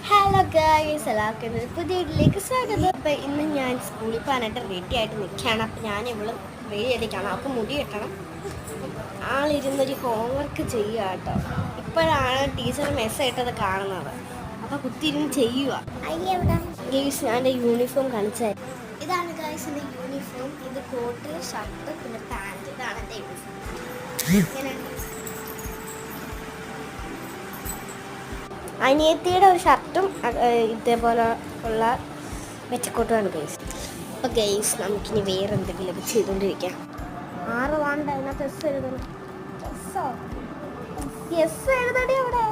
Hello guys, എല്ലാവർക്കും പുതിയ വീട്ടിലേക്ക് സ്വാഗതം. അപ്പം ഇന്ന് ഞാൻ സ്കൂളിൽ പോകാനായിട്ട് റെഡി ആയിട്ട് നിൽക്കുകയാണ്. അപ്പം ഞാൻ ഇവള് റെഡിയായിട്ടാണ്. അവൾക്ക് മുടി കെട്ടണം. ആളിരുന്നൊരു ഹോംവർക്ക് ചെയ്യുക കേട്ടോ. ഇപ്പോഴാണ് ടീച്ചർ മെസ്സേജ് ഇട്ടത് കാണുന്നത്. അപ്പം കുത്തിയിരുന്ന് ചെയ്യുക. ഗായ്സ്, ഞാൻ എൻ്റെ യൂണിഫോം കാണിച്ചായിരുന്നു. ഇതാണ് ഗായ്സ് എൻ്റെ യൂണിഫോം. ഇത് കോട്ട്, ഷർട്ട്, പിന്നെ പാൻറ്. ഇതാണ് എൻ്റെ യൂണിഫോം. ഇങ്ങനെ അനിയത്തിയുടെ ഒരു ഷർട്ടും ഇതേപോലെ ഉള്ള വെച്ചക്കോട്ടുമാണ് ഗെയ്സ്. അപ്പോൾ ഗെയ്സ്, നമുക്കിനി വേറെ എന്തെങ്കിലുമൊക്കെ ചെയ്തുകൊണ്ടിരിക്കാം. 6 വേണ്ട, അതിനകത്ത് എസ് എഴുതണം. എസ് എഴുതടി അവിടെ.